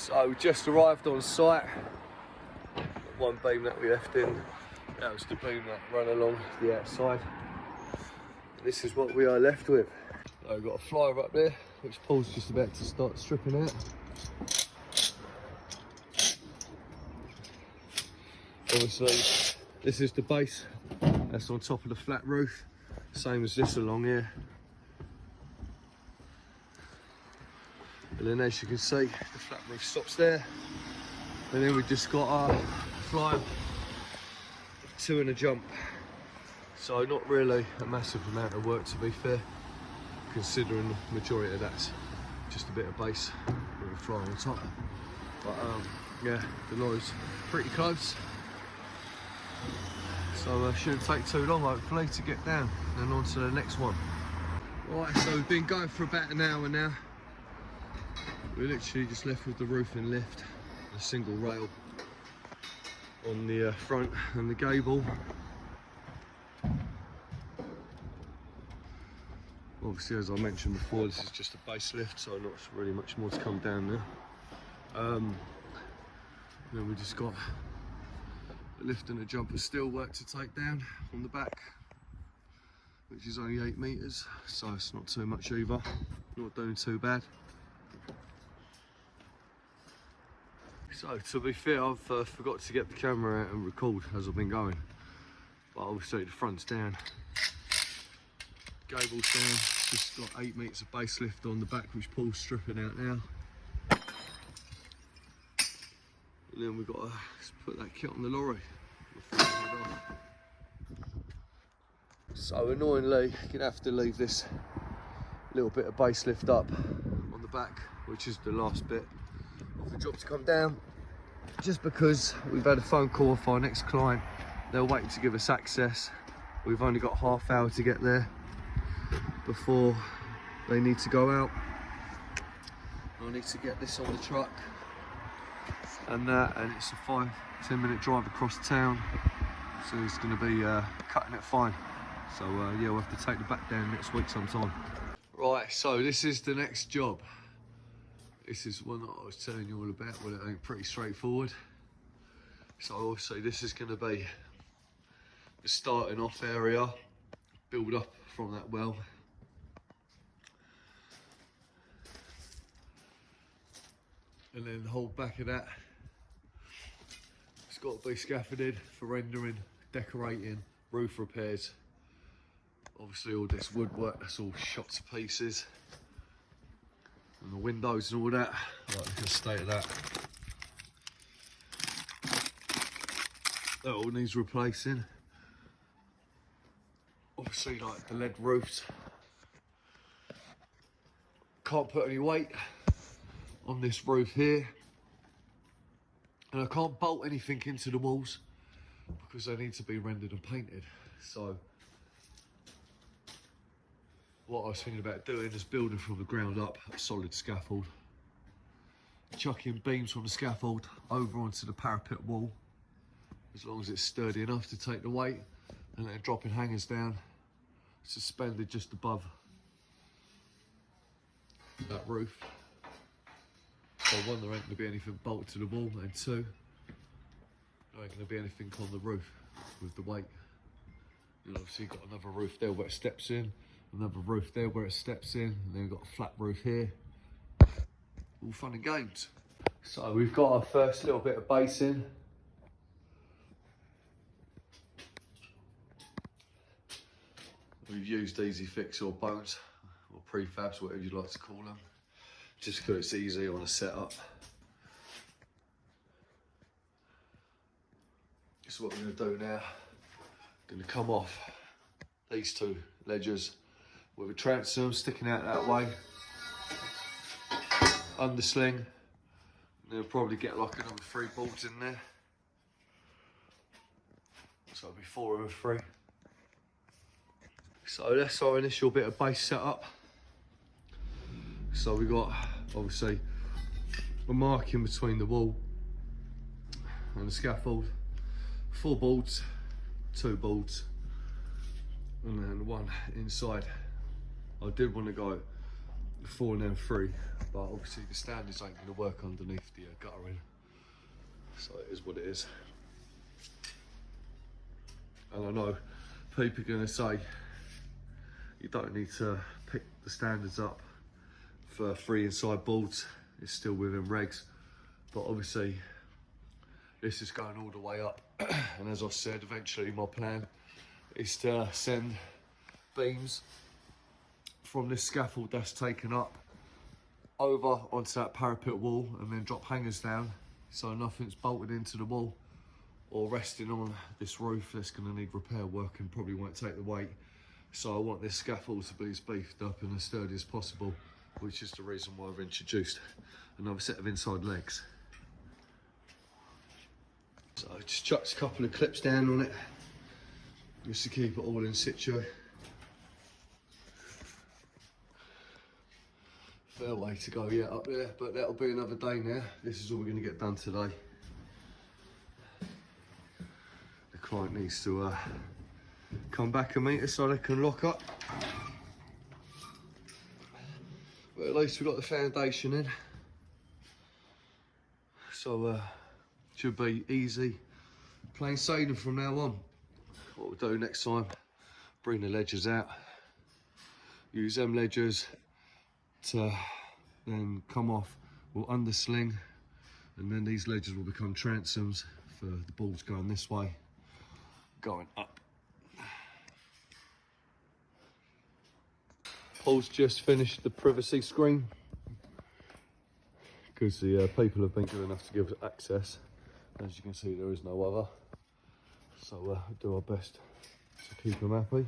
So we just arrived on site. One beam that we left in, that was the beam that ran along the outside. And this is what we are left with. So we've got a flyer up there, which Paul's just about to start stripping out. Obviously, this is the base that's on top of the flat roof, same as this along here. And then as you can see, the flat roof stops there. And then we just got our flyer, 2 and a jump. So not really a massive amount of work, to be fair, considering the majority of that's just a bit of base with a flyer on top. But yeah, the lorry's pretty close. So it shouldn't take too long, hopefully, to get down and on to the next one. Right, so we've been going for about an hour now. We're literally just left with the roof and lift, a single rail on the front and the gable. Obviously, as I mentioned before, this is just a base lift, so not really much more to come down there. Then we just got a lift and a jump of steel work to take down on the back, which is only 8 metres, so it's not too much either, not doing too bad. So to be fair, I've forgot to get the camera out and record as I've been going, but obviously the front's down, gable's down, just got 8 metres of base lift on the back, which Paul's stripping out now. And then we've got to put that kit on the lorry. So annoyingly, you're gonna have to leave this little bit of base lift up on the back, which is the last bit of the job to come down, just because we've had a phone call off our next client. They're waiting to give us access. We've only got half hour to get there before they need to go out. I need to get this on the truck and it's a 5-10 minute drive across town, so it's going to be cutting it fine. So yeah, we'll have to take the back down next week sometime. Right, so this is the next job. This is one that I was telling you all about, well, it ain't pretty straightforward. So obviously this is going to be the starting off area, build up from that well. And then the whole back of that, it's got to be scaffolded for rendering, decorating, roof repairs. Obviously all this woodwork, that's all shot to pieces. And the windows and all that, like look at the state of that. That all needs replacing. Obviously like the lead roofs. Can't put any weight on this roof here. And I can't bolt anything into the walls because they need to be rendered and painted. So what I was thinking about doing is building from the ground up a solid scaffold, chucking beams from the scaffold over onto the parapet wall, as long as it's sturdy enough to take the weight, and then dropping hangers down, suspended just above that roof. So one, there ain't going to be anything bolted to the wall, and two, there ain't going to be anything on the roof with the weight. And obviously you've got another roof there where it steps in, another roof there where it steps in, and then we've got a flat roof here. All fun and games. So we've got our first little bit of base in. We've used Easy Fix or bones, or prefabs, whatever you'd like to call them, just because it's easy on a setup. This is what we're going to do now. Going to come off these 2 ledgers with a transom sticking out that way, undersling, and then probably get like another 3 bolts in there. So it'll be 4 over 3. So that's our initial bit of base setup. So we got obviously a marking between the wall and the scaffold, 4 boards, 2 boards, and then 1 inside. I did want to go 4 and then 3, but obviously the standards ain't going to work underneath the guttering, so it is what it is. And I know people are going to say you don't need to pick the standards up for 3 inside boards, it's still within regs, but obviously this is going all the way up. And as I said, eventually my plan is to send beams from this scaffold that's taken up over onto that parapet wall and then drop hangers down so nothing's bolted into the wall or resting on this roof that's going to need repair work and probably won't take the weight. So I want this scaffold to be as beefed up and as sturdy as possible, which is the reason why I've introduced another set of inside legs. So I just chucked a couple of clips down on it just to keep it all in situ. Fair way to go yet up there, but that'll be another day now. This is all we're going to get done today. The client needs to come back and meet us so they can lock up. But at least we've got the foundation in. So should be easy, plain sailing from now on. What we'll do next time, bring the ledgers out, use them ledgers to then come off, we'll undersling, and then these ledgers will become transoms for the balls going this way, going up. Paul's just finished the privacy screen because the people have been good enough to give us access. As you can see, there is no other, so we'll do our best to keep them happy.